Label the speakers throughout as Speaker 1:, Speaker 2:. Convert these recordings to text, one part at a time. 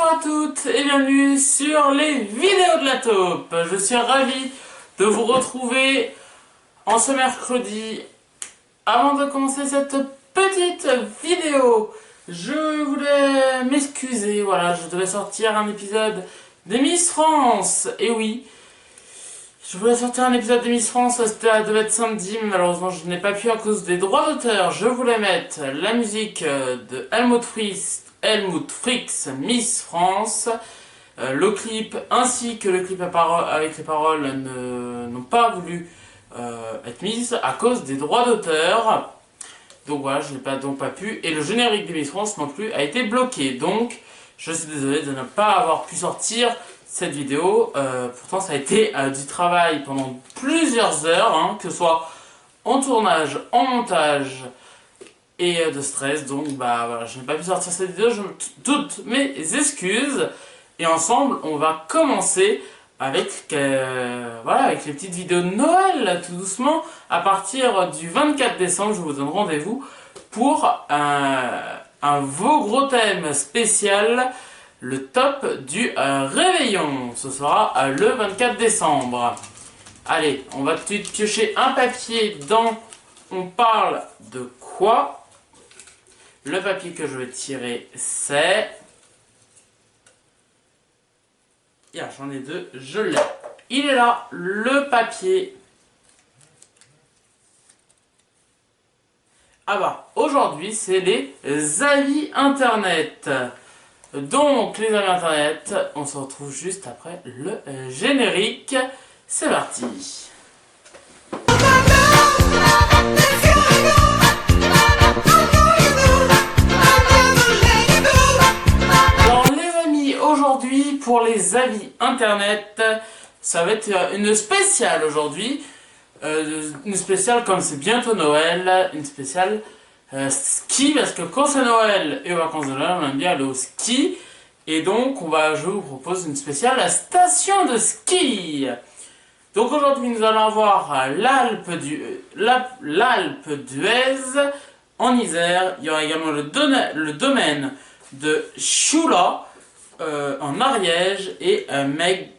Speaker 1: à toutes et bienvenue sur les vidéos de la taupe. Je suis ravi de vous retrouver en ce mercredi. Avant de commencer cette petite vidéo, je voulais m'excuser. Voilà, je devais sortir un épisode de Miss France. Et oui, je voulais sortir un épisode de Miss France, ça devait être samedi, mais malheureusement je n'ai pas pu à cause des droits d'auteur. Je voulais mettre la musique de Helmut Fricks, Miss France. Le clip ainsi que le clip avec les paroles n'ont pas voulu être mises à cause des droits d'auteur. Donc voilà, je n'ai pas pu. Et le générique de Miss France non plus a été bloqué. Donc je suis désolé de ne pas avoir pu sortir cette vidéo. Pourtant ça a été du travail pendant plusieurs heures, que ce soit en tournage, en montage et de stress. Donc voilà, je n'ai pas pu sortir cette vidéo, je toutes mes excuses. Et ensemble on va commencer avec avec les petites vidéos de Noël, tout doucement. À partir du 24 décembre, je vous donne rendez-vous pour un gros thème spécial, le top du réveillon. Ce sera le 24 décembre. Allez, on va tout de suite piocher un papier dans On parle de quoi. Le papier que je vais tirer, c'est... J'en ai deux, je l'ai. Il est là, le papier. Ah bah, aujourd'hui, c'est les avis internet. Donc, les avis internet, on se retrouve juste après le générique. C'est parti. Aujourd'hui, pour les avis internet, ça va être une spéciale aujourd'hui. Une spéciale comme c'est bientôt Noël, une spéciale ski, parce que quand c'est Noël et aux vacances de Noël, on aime bien aller au ski. Et donc, je vous propose une spéciale station de ski. Donc aujourd'hui, nous allons avoir l'Alpe d'Huez en Isère. Il y aura également le domaine de Choula en Ariège et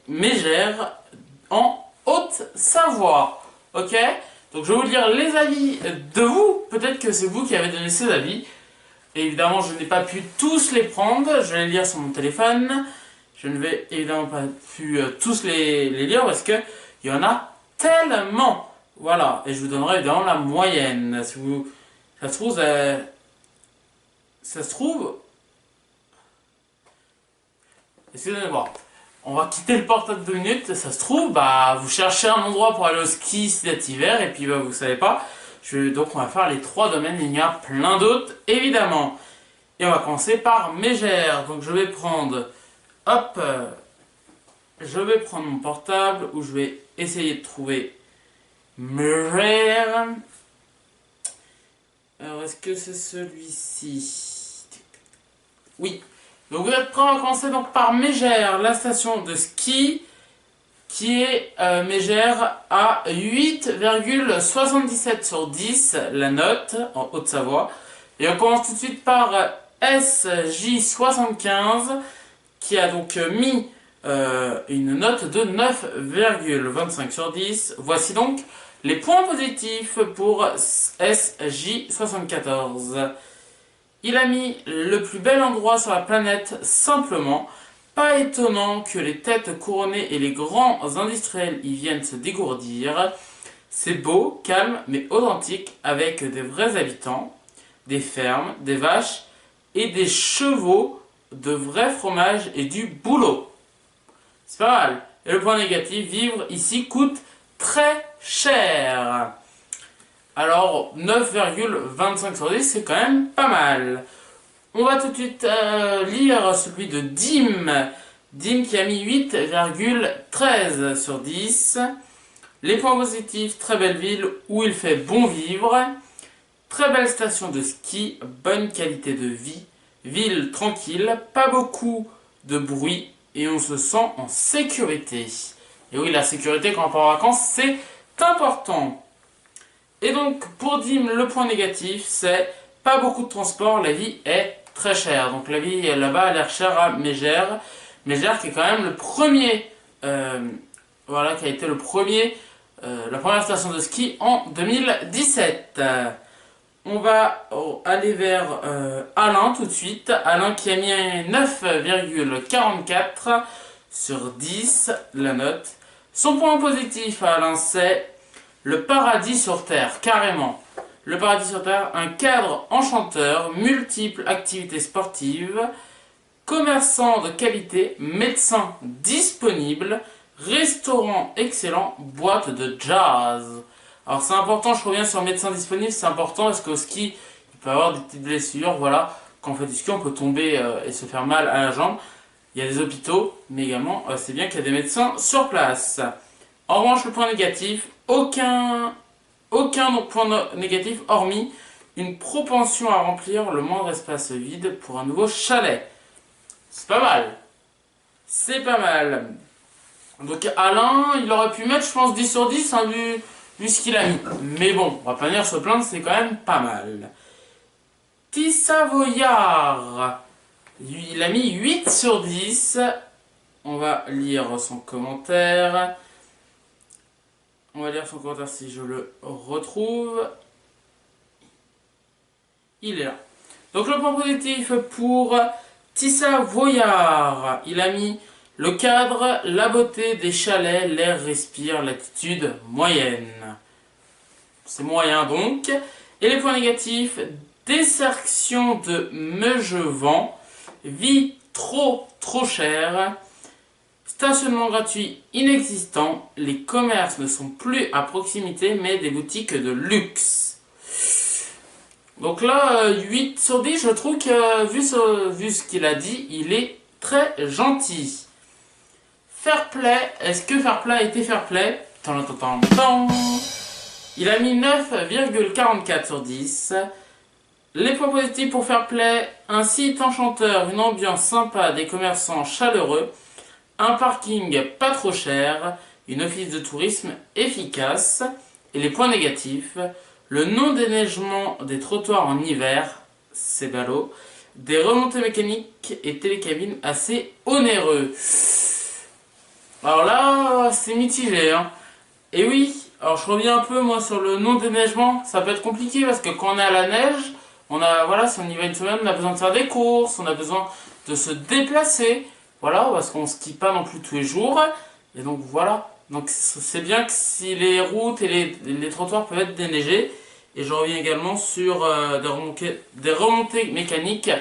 Speaker 1: Mégère en Haute-Savoie. Ok? Donc je vais vous lire les avis de vous. Peut-être que c'est vous qui avez donné ces avis. Et évidemment, je n'ai pas pu tous les prendre. Je vais les lire sur mon téléphone. Je ne vais évidemment pas pu tous les lire parce qu'il y en a tellement. Voilà. Et je vous donnerai évidemment la moyenne. Si vous... Ça se trouve... Excusez-moi, on va quitter le portable 2 minutes. Ça se trouve, vous cherchez un endroit pour aller au ski cet hiver et puis vous savez pas. Donc on va faire les 3 domaines, il y en a plein d'autres évidemment. Et on va commencer par Mégère. Donc je vais prendre, mon portable où je vais essayer de trouver Mégère. Alors est-ce que c'est celui-ci? Oui. Donc vous êtes prêts, on va commencer donc par Mégère, la station de ski, qui est Mégère à 8,77 sur 10, la note, en Haute-Savoie. Et on commence tout de suite par SJ75, qui a donc mis une note de 9,25 sur 10. Voici donc les points positifs pour SJ74. Il a mis le plus bel endroit sur la planète simplement. Pas étonnant que les têtes couronnées et les grands industriels y viennent se dégourdir. C'est beau, calme, mais authentique, avec des vrais habitants, des fermes, des vaches et des chevaux, de vrais fromages et du boulot. C'est pas mal. Et le point négatif, vivre ici coûte très cher. Alors 9,25 sur 10, c'est quand même pas mal. On va tout de suite lire celui de Dim. Dim qui a mis 8,13 sur 10. Les points positifs, très belle ville où il fait bon vivre. Très belle station de ski, bonne qualité de vie. Ville tranquille, pas beaucoup de bruit et on se sent en sécurité. Et oui, la sécurité quand on part en vacances, c'est important. Et donc, pour Dim, le point négatif, c'est pas beaucoup de transport, la vie est très cher. Donc la vie là-bas a l'air chère à Mégère. Mégère qui est quand même le premier, voilà, qui a été le premier, la première station de ski en 2017. On va aller vers Alain tout de suite. Alain qui a mis un 9,44 sur 10, la note. Son point positif à Alain, c'est le paradis sur Terre, carrément. Le paradis sur Terre, un cadre enchanteur, multiples activités sportives, commerçant de qualité, médecin disponible, restaurant excellent, boîte de jazz. Alors c'est important, je reviens sur médecin disponible, c'est important parce qu'au ski, il peut y avoir des petites blessures, voilà. Quand on fait du ski, on peut tomber et se faire mal à la jambe. Il y a des hôpitaux, mais également, c'est bien qu'il y a des médecins sur place. En revanche, le point négatif, aucun donc, point négatif, hormis une propension à remplir le moindre espace vide pour un nouveau chalet. C'est pas mal. C'est pas mal. Donc Alain, il aurait pu mettre, je pense, 10 sur 10, hein, vu ce qu'il a mis. Mais bon, on va pas venir se plaindre, c'est quand même pas mal. Tissavoyard, il a mis 8 sur 10. On va lire son commentaire. On va lire son commentaire si je le retrouve. Il est là. Donc le point positif pour Tissavoyard, il a mis le cadre, la beauté des chalets, l'air respire, l'attitude moyenne. C'est moyen donc. Et les points négatifs, désertion de Megevent, vie trop chère, stationnement gratuit inexistant, les commerces ne sont plus à proximité mais des boutiques de luxe. Donc là, 8 sur 10, je trouve que vu ce qu'il a dit, il est très gentil. Fair play, est-ce que Fair play a été fair play? Il a mis 9,44 sur 10. Les points positifs pour Fair play, un site enchanteur, une ambiance sympa, des commerçants chaleureux, un parking pas trop cher, une office de tourisme efficace. Et les points négatifs, le non-déneigement des trottoirs en hiver, c'est ballot, des remontées mécaniques et télécabines assez onéreux. Alors là, c'est mitigé, hein. Et oui, alors je reviens un peu moi sur le non-déneigement, ça peut être compliqué parce que quand on est à la neige, voilà, si on y va une semaine, on a besoin de faire des courses, on a besoin de se déplacer, voilà, parce qu'on skie pas non plus tous les jours, et donc voilà. Donc c'est bien que si les routes et les trottoirs peuvent être déneigés, et je reviens également sur des remontées mécaniques,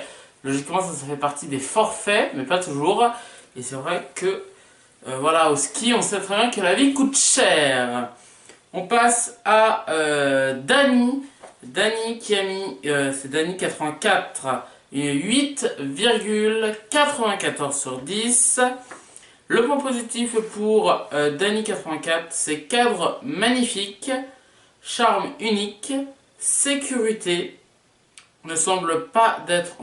Speaker 1: logiquement ça fait partie des forfaits, mais pas toujours, et c'est vrai que voilà, au ski, on sait très bien que la vie coûte cher. On passe à Dany. Dany qui a mis, c'est Dany 84, 8,94 sur 10. Le point positif pour Dany 84, c'est cadre magnifique, charme unique, sécurité, ne semble pas d'être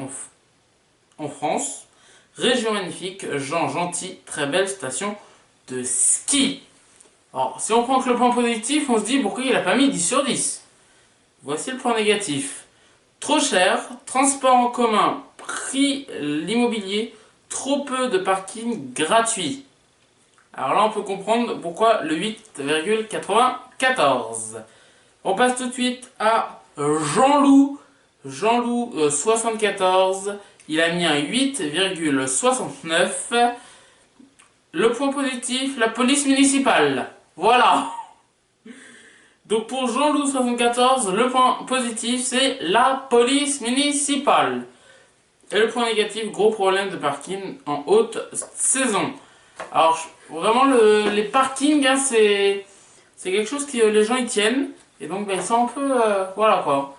Speaker 1: en France. Région magnifique, gens gentils, très belle station de ski. Alors, si on prend que le point positif, on se dit pourquoi il n'a pas mis 10 sur 10. Voici le point négatif. Trop cher, transport en commun, prix l'immobilier, trop peu de parking gratuit. Alors là, on peut comprendre pourquoi le 8,94. On passe tout de suite à Jean-Loup. Jean-Loup 74. Il a mis un 8,69. Le point positif, la police municipale. Voilà. Donc pour Jean-Loup 74, le point positif, c'est la police municipale. Et le point négatif, gros problème de parking en haute saison. Alors vraiment, les parkings, hein, c'est quelque chose que les gens y tiennent. Et donc ils sont un peu... voilà quoi.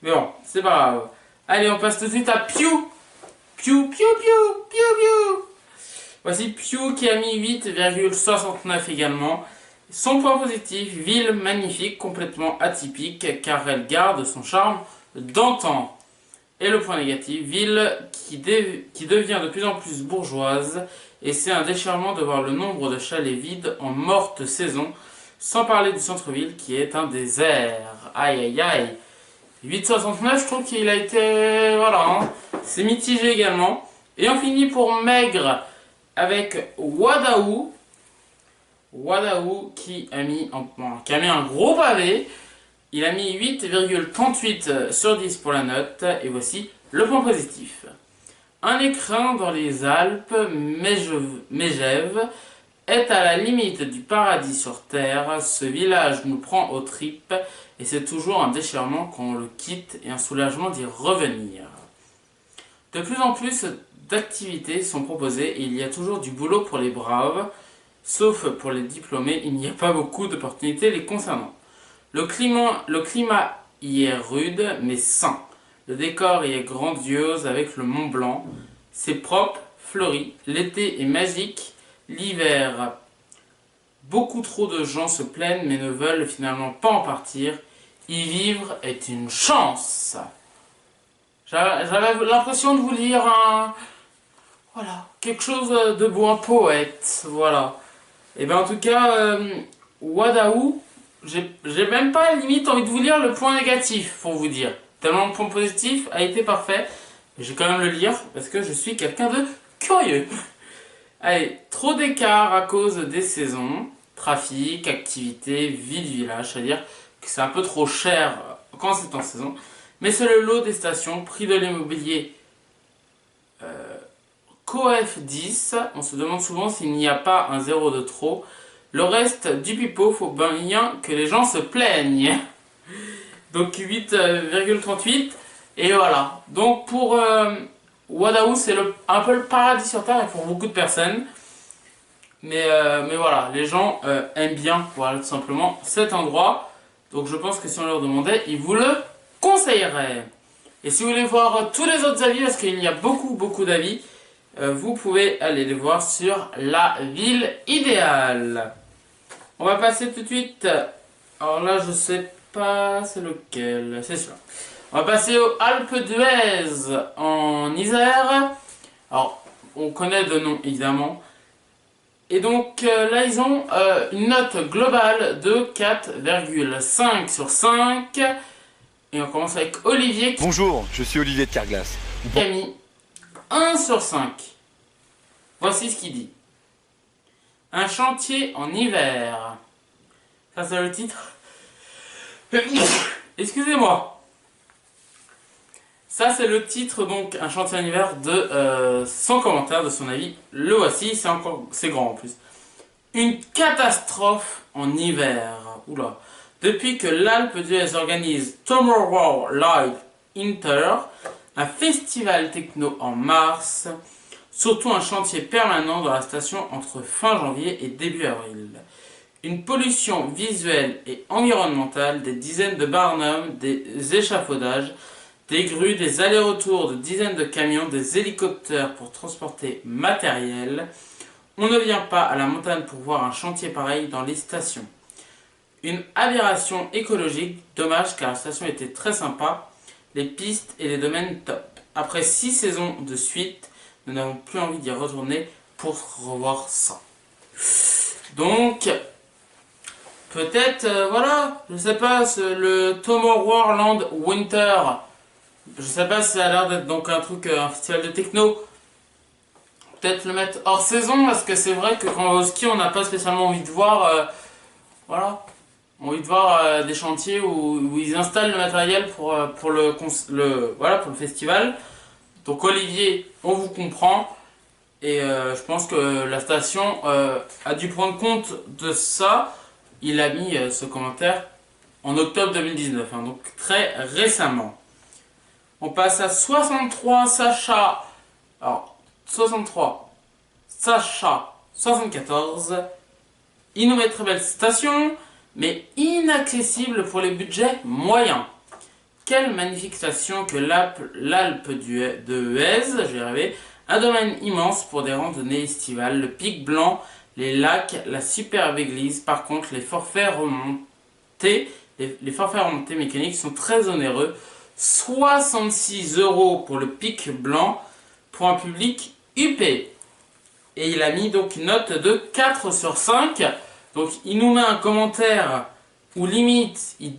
Speaker 1: Mais bon, c'est pas grave. Allez, on passe tout de suite à Piou. Piou. Voici Piou qui a mis 8,69 également. Son point positif, ville magnifique, complètement atypique, car elle garde son charme d'antan. Et le point négatif, ville qui devient de plus en plus bourgeoise, et c'est un déchirement de voir le nombre de chalets vides en morte saison, sans parler du centre-ville qui est un désert. Aïe aïe aïe. 8,69, je trouve qu'il a été... voilà, hein. c'est mitigé également. Et on finit pour maigre avec Wadaou. Wadaou qui a mis un gros pavé. Il a mis 8,38 sur 10 pour la note. Et voici le point positif. Un écrin dans les Alpes, Mégève, est à la limite du paradis sur terre. Ce village nous prend aux tripes et c'est toujours un déchirement quand on le quitte et un soulagement d'y revenir. De plus en plus d'activités sont proposées et il y a toujours du boulot pour les braves, sauf pour les diplômés, il n'y a pas beaucoup d'opportunités les concernant. Le climat y est rude mais sain. Le décor y est grandiose avec le Mont Blanc. C'est propre, fleuri, l'été est magique, l'hiver, beaucoup trop de gens se plaignent mais ne veulent finalement pas en partir. Y vivre est une chance. J'avais l'impression de vous lire quelque chose de beau, un poète, voilà. Et bien en tout cas, Wadaou, j'ai même pas limite envie de vous lire le point négatif pour vous dire. Tellement le point positif a été parfait. Je vais quand même le lire parce que je suis quelqu'un de curieux. Allez, trop d'écart à cause des saisons, trafic, activité, vie du village, c'est-à-dire que c'est un peu trop cher quand c'est en saison. Mais c'est le lot des stations, prix de l'immobilier COEF 10. On se demande souvent s'il n'y a pas un zéro de trop. Le reste du pipeau, faut bien que les gens se plaignent. Donc 8,38. Et voilà. Donc pour Wadaou, c'est un peu le paradis sur terre pour beaucoup de personnes. Mais voilà, les gens aiment bien, voilà, tout simplement cet endroit. Donc je pense que si on leur demandait, ils vous le conseilleraient. Et si vous voulez voir tous les autres avis, parce qu'il y a beaucoup d'avis, vous pouvez aller les voir sur la ville idéale. On va passer tout de suite. Alors là, je sais pas, c'est lequel, c'est celui-là. On va passer aux Alpes d'Huez en Isère. Alors, on connaît de nom évidemment. Et donc là, ils ont une note globale de 4,5 sur 5. Et on commence avec Olivier.
Speaker 2: Bonjour, je suis Olivier de Carglass.
Speaker 1: Qui a mis 1 sur 5. Voici ce qu'il dit. Un chantier en hiver. Ça, c'est le titre. Excusez-moi. Ça, c'est le titre, donc, un chantier en hiver de son commentaire, de son avis. Le voici, c'est grand en plus. Une catastrophe en hiver. Oula. Depuis que l'Alpe d'Huez organise Tomorrow Live Inter, un festival techno en mars, surtout un chantier permanent dans la station entre fin janvier et début avril. Une pollution visuelle et environnementale, des dizaines de barnums, des échafaudages, des grues, des allers-retours de dizaines de camions, des hélicoptères pour transporter matériel. On ne vient pas à la montagne pour voir un chantier pareil dans les stations. Une aberration écologique, dommage car la station était très sympa, les pistes et les domaines top. Après 6 saisons de suite, nous n'avons plus envie d'y retourner pour revoir ça. Donc, peut-être, voilà, je sais pas, le Tomorrowland Winter, je sais pas si ça a l'air d'être donc un truc, un festival de techno. Peut-être le mettre hors saison, parce que c'est vrai que quand on va au ski, on n'a pas spécialement envie de voir, voilà, envie de voir des chantiers où ils installent le matériel pour le festival. Donc Olivier, on vous comprend. Et je pense que la station a dû prendre compte de ça. Il a mis ce commentaire en octobre 2019, hein, donc très récemment. On passe à 63 Sacha. Alors, 63 Sacha 74. Il nous met très belle station, mais inaccessible pour les budgets moyens. Quelle magnifique station que l'Alpe de Huez, je vais y arriver. Un domaine immense pour des randonnées estivales, le pic blanc, les lacs, la superbe église. Par contre, les forfaits remontés mécaniques sont très onéreux. 66 € pour le pic blanc pour un public huppé. Et il a mis donc une note de 4 sur 5. Donc il nous met un commentaire où limite, il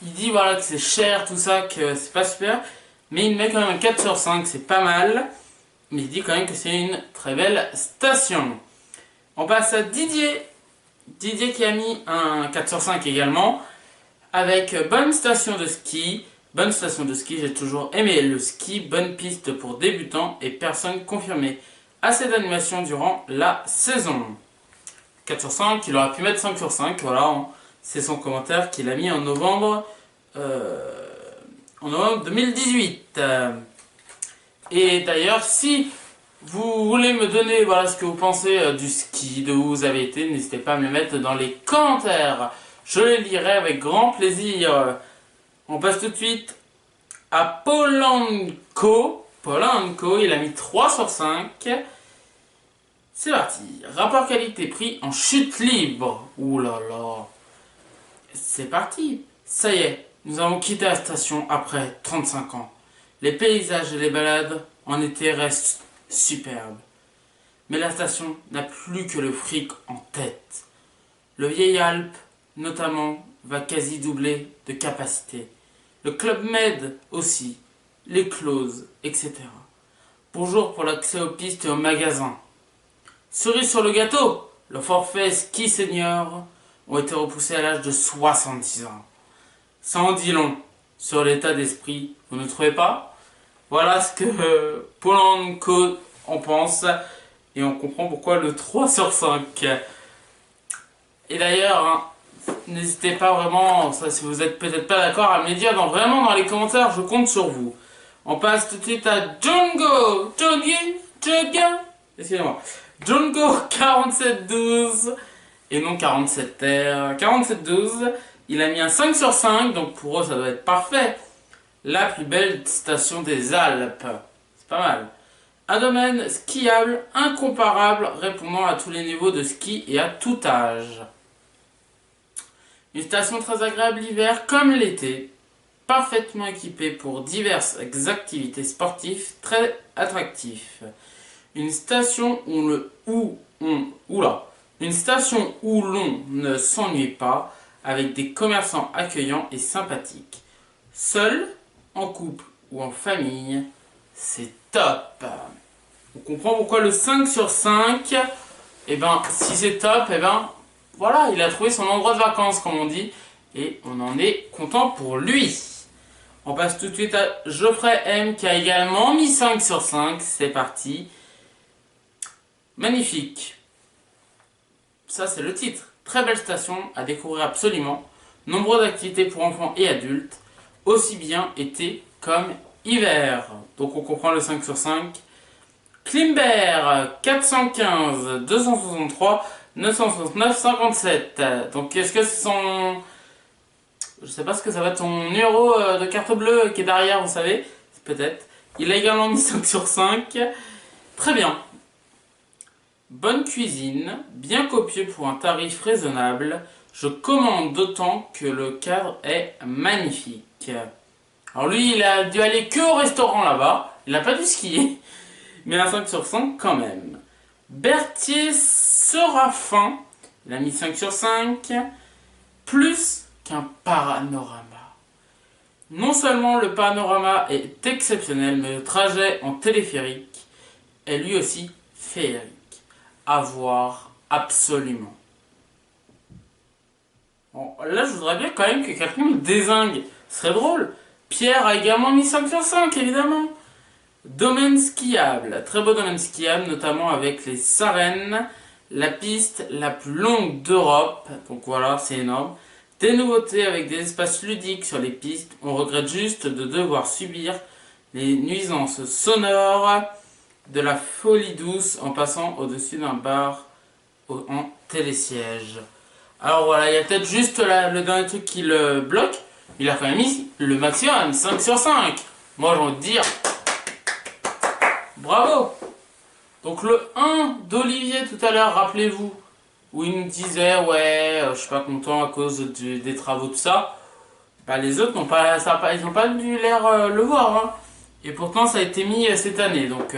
Speaker 1: Il dit voilà que c'est cher, tout ça, que c'est pas super. Mais il met quand même un 4 sur 5, c'est pas mal. Mais il dit quand même que c'est une très belle station. On passe à Didier. Didier qui a mis un 4 sur 5 également. Avec bonne station de ski. Bonne station de ski, j'ai toujours aimé le ski. Bonne piste pour débutants et personnes confirmées. Assez d'animation durant la saison. 4 sur 5, il aurait pu mettre 5 sur 5. Voilà, c'est son commentaire qu'il a mis en novembre 2018. Et d'ailleurs, si vous voulez me donner voilà, ce que vous pensez du ski, de où vous avez été, n'hésitez pas à me le mettre dans les commentaires. Je les lirai avec grand plaisir. On passe tout de suite à Polanco. Polanco, il a mis 3 sur 5. C'est parti. Rapport qualité-prix en chute libre. Ouh là là. C'est parti. Ça y est, nous avons quitté la station après 35 ans. Les paysages et les balades en été restent superbes. Mais la station n'a plus que le fric en tête. Le Vieil Alpes, notamment, va quasi doubler de capacité. Le Club Med aussi, les clauses, etc. Bonjour pour l'accès aux pistes et aux magasins. Cerise sur le gâteau, le forfait ski senior ont été repoussés à l'âge de 66 ans. Ça en dit long sur l'état d'esprit, vous ne trouvez pas? Voilà ce que Polanco en pense et on comprend pourquoi le 3 sur 5. Et d'ailleurs, n'hésitez pas vraiment, ça, si vous êtes peut-être pas d'accord, à me le dire vraiment dans les commentaires, je compte sur vous. On passe tout de suite à Django, excusez-moi. Django 4712 et non 47 terre. 4712, il a mis un 5 sur 5, donc pour eux ça doit être parfait. La plus belle station des Alpes, c'est pas mal. Un domaine skiable incomparable, répondant à tous les niveaux de ski et à tout âge. Une station très agréable l'hiver comme l'été, parfaitement équipée pour diverses activités sportives très attractives. Une station où l'on ne s'ennuie pas, avec des commerçants accueillants et sympathiques. Seul, en couple ou en famille, c'est top. On comprend pourquoi le 5 sur 5, et ben si c'est top, et ben voilà, il a trouvé son endroit de vacances comme on dit, et on en est content pour lui. On passe tout de suite à Geoffrey M qui a également mis 5 sur 5, c'est parti. Magnifique. Ça c'est le titre. Très belle station à découvrir absolument. Nombreuses activités pour enfants et adultes, aussi bien été comme hiver. Donc on comprend le 5 sur 5. Klimber 415 263 969 57. Donc est-ce que c'est son... Je sais pas ce que ça va être ton numéro de carte bleue qui est derrière, vous savez. Peut-être. Il a également mis 5 sur 5. Très bien. Bonne cuisine, bien copieux pour un tarif raisonnable. Je commande d'autant que le cadre est magnifique. Alors lui, il a dû aller que au restaurant là-bas. Il n'a pas dû skier. Mais un 5 sur 5 quand même. Berthier Serafin, il a mis 5 sur 5. Plus qu'un panorama. Non seulement le panorama est exceptionnel, mais le trajet en téléphérique est lui aussi féerique. À voir absolument. Bon, là, je voudrais bien quand même que quelqu'un me dézingue. Ce serait drôle. Pierre a également mis 5 sur 5, évidemment. Domaine skiable. Très beau domaine skiable, notamment avec les Sarènes. La piste la plus longue d'Europe. Donc voilà, c'est énorme. Des nouveautés avec des espaces ludiques sur les pistes. On regrette juste de devoir subir les nuisances sonores de la folie douce en passant au-dessus d'un bar en télésiège. Alors voilà, il y a peut-être juste le dernier truc qui le bloque. Il a quand même mis le maximum, 5 sur 5. Moi j'ai envie de dire bravo. Donc le 1 d'Olivier tout à l'heure, rappelez-vous, où il nous disait ouais, je suis pas content à cause des travaux, tout ça. Bah, les autres n'ont pas, ils n'ont pas eu l'air le voir. Hein. Et pourtant ça a été mis cette année. Donc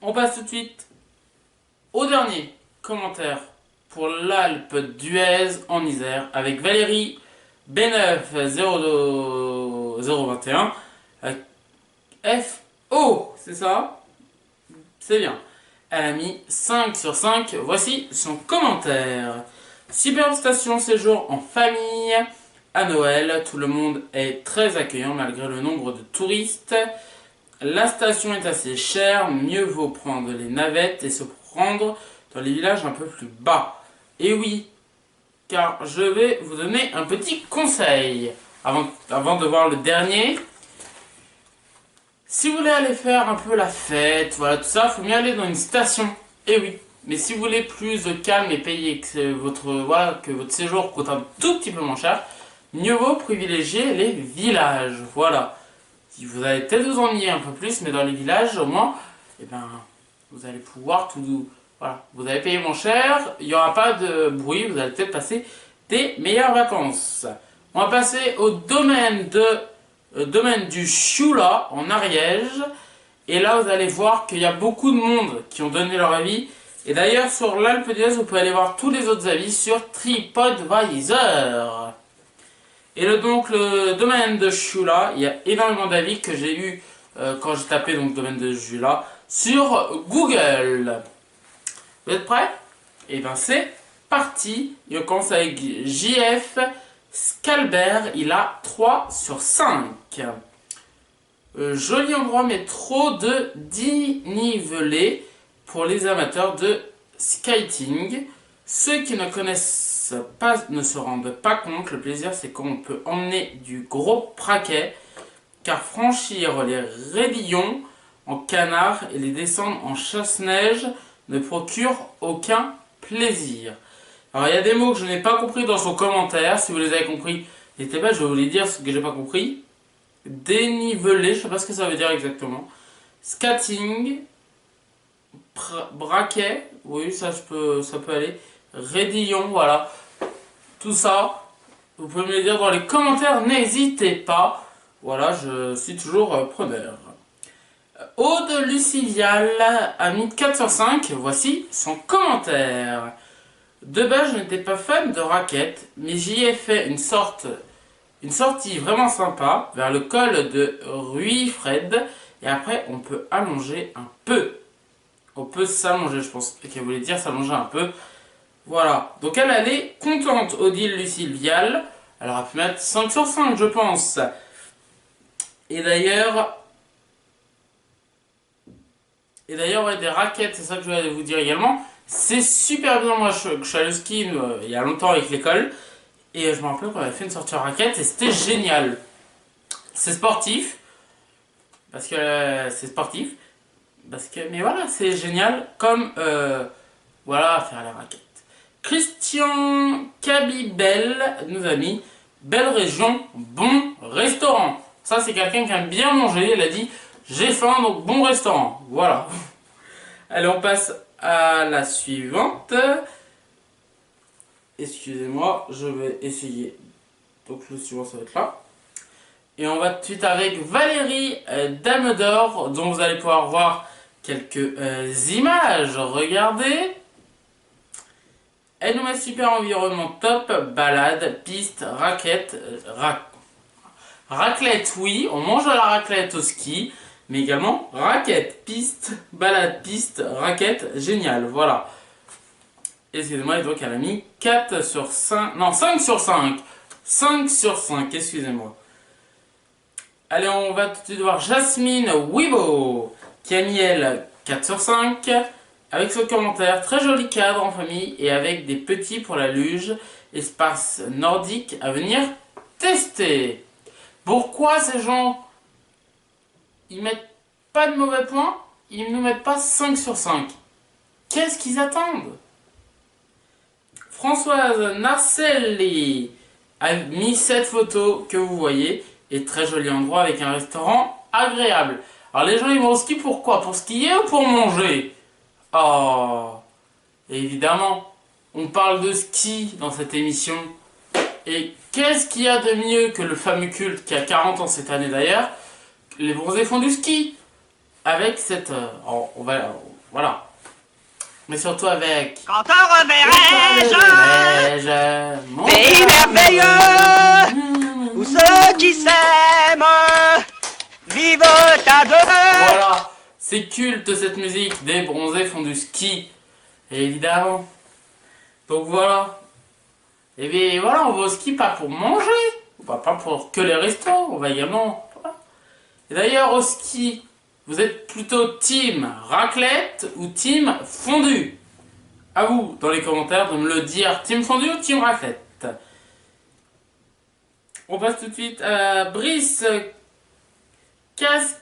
Speaker 1: on passe tout de suite au dernier commentaire pour l'Alpe d'Huez en Isère avec Valérie B9 021 FO, c'est ça? C'est bien. Elle a mis 5 sur 5. Voici son commentaire. Superbe station séjour en famille. À Noël, tout le monde est très accueillant malgré le nombre de touristes. La station est assez chère, mieux vaut prendre les navettes et se rendre dans les villages un peu plus bas. Et oui, car je vais vous donner un petit conseil avant de voir le dernier. Si vous voulez aller faire un peu la fête, voilà tout ça, il faut mieux aller dans une station. Et oui, mais si vous voulez plus de calme et payer que votre séjour coûte un tout petit peu moins cher, mieux vaut privilégier les villages. Voilà. Si vous allez peut-être vous ennuyer un peu plus, mais dans les villages, au moins, eh ben, vous allez pouvoir tout... Voilà, vous allez payer moins cher, il n'y aura pas de bruit, vous allez peut-être passer des meilleures vacances. On va passer au domaine du Chioula, en Ariège. Et là, vous allez voir qu'il y a beaucoup de monde qui ont donné leur avis. Et d'ailleurs, sur l'Alpe d'Huez, vous pouvez aller voir tous les autres avis sur TripAdvisor. Et donc le domaine de Chioula, il y a énormément d'avis que j'ai eu quand j'ai tapé donc domaine de Chioula sur Google. Vous êtes prêts? Et bien c'est parti. Et on commence avec JF Scalbert, il a 3 sur 5. Joli endroit mais trop de dénivelé pour les amateurs de skating. Ceux qui ne connaissent pas, ne se rendent pas compte, le plaisir c'est qu'on peut emmener du gros praquet, car franchir les raidillons en canard et les descendre en chasse-neige ne procure aucun plaisir. Alors il y a des mots que je n'ai pas compris dans son commentaire, si vous les avez compris, n'hésitez pas, je vais vous les dire ce que j'ai pas compris. Dénivelé, je sais pas ce que ça veut dire exactement. Skating, braquet, oui ça peut aller. Raidillon, voilà. Tout ça, vous pouvez me le dire dans les commentaires, n'hésitez pas. Voilà, je suis toujours preneur. Aude Lucivial a mis 4 sur 5, voici son commentaire. De base, je n'étais pas fan de raquettes, mais j'y ai fait une sortie vraiment sympa vers le col de Ruifred. Et après, on peut allonger un peu. On peut s'allonger, je pense qu'elle voulait dire s'allonger un peu. Voilà, donc elle est contente, Odile Lucivial. Alors elle a pu mettre 5 sur 5, je pense. Et d'ailleurs, ouais, des raquettes, c'est ça que je voulais vous dire également. C'est super bien, moi je suis allé au ski il y a longtemps avec l'école. Et je me rappelle qu'on avait fait une sortie en raquette et c'était génial. C'est sportif. Parce que c'est sportif. Mais voilà, c'est génial comme voilà, faire la raquette. Christian Cabibel nous a mis belle région, bon restaurant. Ça, c'est quelqu'un qui aime bien manger. Il a dit j'ai faim, donc bon restaurant. Voilà. Allez, on passe à la suivante. Excusez-moi, je vais essayer. Donc, le suivant, ça va être là. Et on va tout de suite avec Valérie Dame d'Or, dont vous allez pouvoir voir quelques images. Regardez. Elle nous met super environnement top, balade, piste, raquette, raclette, oui, on mange de la raclette au ski, mais également raquette, piste, balade, piste, raquette, génial, voilà. Excusez-moi, et donc elle a mis 4 sur 5, non 5 sur 5, 5 sur 5, excusez-moi. Allez, on va tout de suite voir Jasmine Wibo, qui a mis elle 4 sur 5. Avec ce commentaire, très joli cadre en famille et avec des petits pour la luge, espace nordique à venir tester. Pourquoi ces gens, ils mettent pas de mauvais points, ils ne nous mettent pas 5 sur 5? Qu'est-ce qu'ils attendent? Françoise Narcelli a mis cette photo que vous voyez, et très joli endroit avec un restaurant agréable. Alors les gens ils vont au ski pourquoi? Pour skier ou pour manger? Oh, évidemment, on parle de ski dans cette émission. Et qu'est-ce qu'il y a de mieux que le fameux culte qui a 40 ans cette année d'ailleurs? Les bronzés font du ski. Avec cette... voilà. mais surtout avec...
Speaker 3: Quand on reverrai-je
Speaker 1: mon
Speaker 3: pays merveilleux où ceux qui s'aiment vivent à deux.
Speaker 1: Voilà, c'est culte cette musique, des bronzés font du ski, évidemment. Donc voilà. Et bien voilà, on va au ski pas pour manger, pas pour que les restos, on va également... Voilà. Et d'ailleurs au ski, vous êtes plutôt team raclette ou team fondue? À vous, dans les commentaires, de me le dire, team fondue ou team raclette. On passe tout de suite à Brice Kagziak.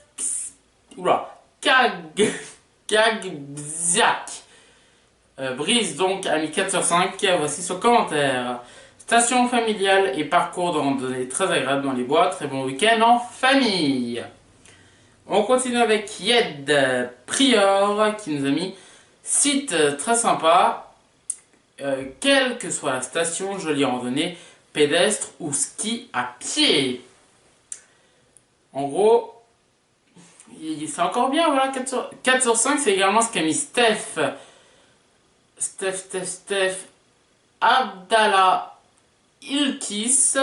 Speaker 1: Brice donc a mis 4 sur 5, voici son commentaire. Station familiale et parcours de randonnée très agréable dans les bois, très bon week-end en famille. On continue avec Yed Prior qui nous a mis site très sympa, quelle que soit la station, jolie randonnée, pédestre ou ski à pied. En gros, c'est encore bien, voilà, 4 sur 5, c'est également ce qu'a mis Steph Abdallah Ilkis,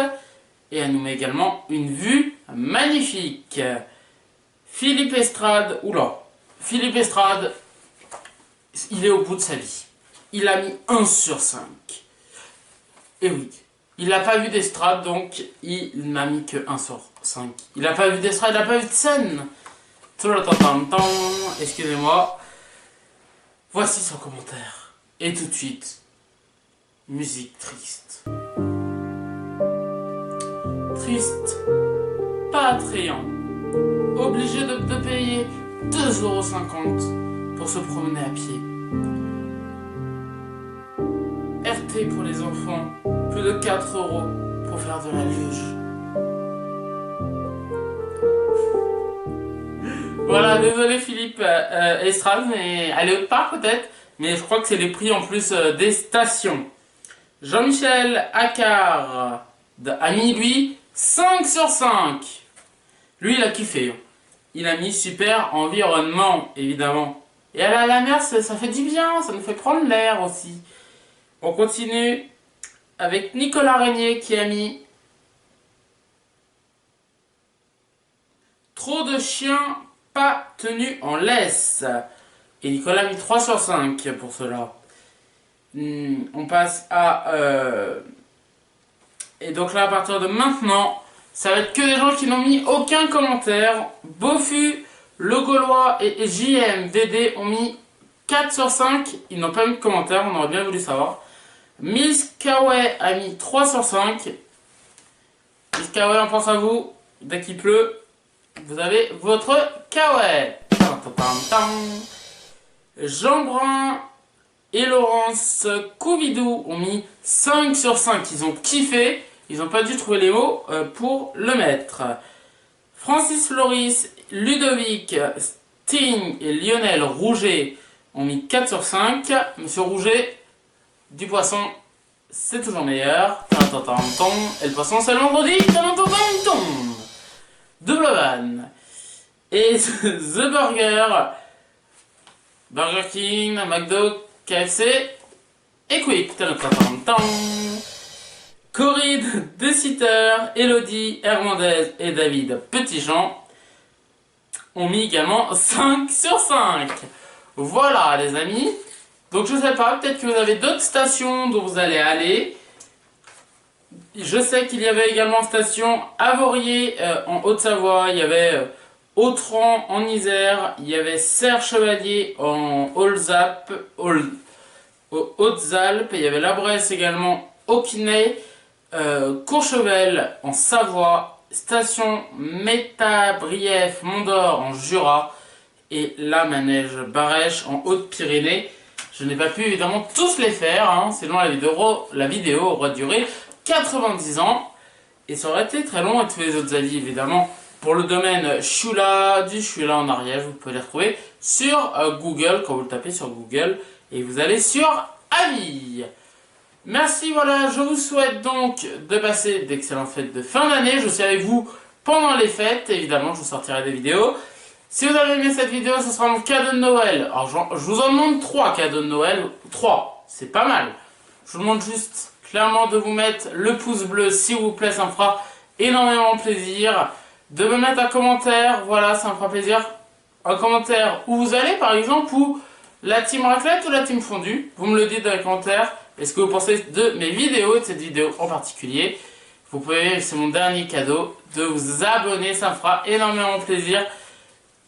Speaker 1: et elle nous met également une vue magnifique. Philippe Estrade, Philippe Estrade, il est au bout de sa vie. Il a mis 1 sur 5. Et oui, il n'a pas vu d'estrade, donc il n'a mis que 1 sur 5. Il n'a pas vu d'estrade, il n'a pas vu de scène. Excusez-moi. Voici son commentaire. Et tout de suite, musique triste. Triste, pas attrayant. Obligé de payer 2,50 € pour se promener à pied. RT pour les enfants, plus de 4 € pour faire de la luge. Voilà, désolé Philippe Estrade, mais elle est autre part peut-être, mais je crois que c'est les prix en plus des stations. Jean-Michel Accard a mis lui 5 sur 5. Lui il a kiffé. Il a mis super environnement, évidemment. Et à la mer, ça fait du bien, ça nous fait prendre l'air aussi. On continue avec Nicolas Régnier qui a mis trop de chiens pas tenus en laisse. Et Nicolas a mis 3 sur 5 pour cela. On passe à... Et donc là, à partir de maintenant, ça va être que des gens qui n'ont mis aucun commentaire. Bofu, Le Gaulois et JMVD ont mis 4 sur 5. Ils n'ont pas mis de commentaire, on aurait bien voulu savoir. Miss Kawaii a mis 3 sur 5. Miss Kawaii, on pense à vous. Dès qu'il pleut, vous avez votre Kawaii. Jean Brun et Laurence Couvidou ont mis 5 sur 5. Ils ont kiffé. Ils n'ont pas dû trouver les mots pour le mettre. Francis Floris, Ludovic, Sting et Lionel Rouget ont mis 4 sur 5. Monsieur Rouget, du poisson, c'est toujours meilleur. Et le poisson, c'est le vendredi. Double van. Et The Burger, Burger King, McDo, KFC et Quick. Corride, Déciteur, Elodie, Hernandez et David Petitjean ont mis également 5 sur 5. Voilà les amis. Donc je sais pas, peut-être que vous avez d'autres stations dont vous allez aller. Je sais qu'il y avait également station Avorier en Haute-Savoie, il y avait Autran en Isère, il y avait Serre-Chevalier en Hautes-Alpes, il y avait La Bresse également au Pinay, Courchevel en Savoie, station Métabrief Mont-d'Or en Jura et la Manège Barèche en Haute-Pyrénées. Je n'ai pas pu évidemment tous les faire, hein, sinon la vidéo aurait duré 90 ans et ça aurait été très long. Et tous les autres avis évidemment pour le domaine je suis là en Ariège, vous pouvez les retrouver sur Google quand vous le tapez sur Google et vous allez sur avis. Merci, voilà, je vous souhaite donc de passer d'excellentes fêtes de fin d'année. Je suis avec vous pendant les fêtes, évidemment je vous sortirai des vidéos. Si vous avez aimé cette vidéo, ce sera mon cadeau de Noël. Alors je vous en demande 3 cadeaux de Noël. 3, c'est pas mal. Je vous demande juste clairement de vous mettre le pouce bleu s'il vous plaît, ça me fera énormément plaisir. De me mettre un commentaire, voilà, ça me fera plaisir. Un commentaire où vous allez par exemple, ou la team raclette ou la team fondue. Vous me le dites dans les commentaires. Est-ce que vous pensez de mes vidéos et de cette vidéo en particulier? Vous pouvez, c'est mon dernier cadeau, de vous abonner, ça me fera énormément plaisir.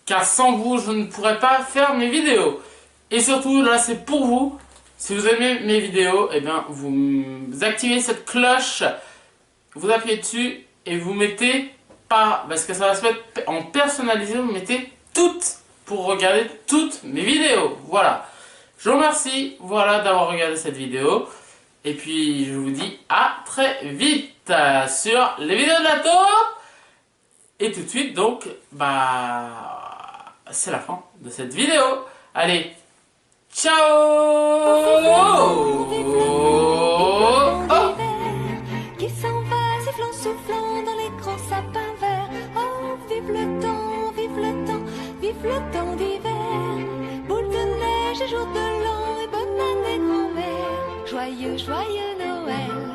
Speaker 1: Car sans vous, je ne pourrais pas faire mes vidéos. Et surtout, là, c'est pour vous. Si vous aimez mes vidéos, eh bien, vous activez cette cloche, vous appuyez dessus et vous mettez pas, parce que ça va se mettre en personnalisé, vous mettez toutes pour regarder toutes mes vidéos. Voilà. Je vous remercie, voilà, d'avoir regardé cette vidéo. Et puis, je vous dis à très vite sur les vidéos de la taupe. Et tout de suite, donc, c'est la fin de cette vidéo. Allez, ciao.
Speaker 4: Qui s'en va sifflant, soufflant dans les grands sapins verts. Oh, vive le temps, vive le temps, vive le temps d'hiver. Boule de neige et jour de l'an et bonne année grand-mère. Joyeux, joyeux Noël.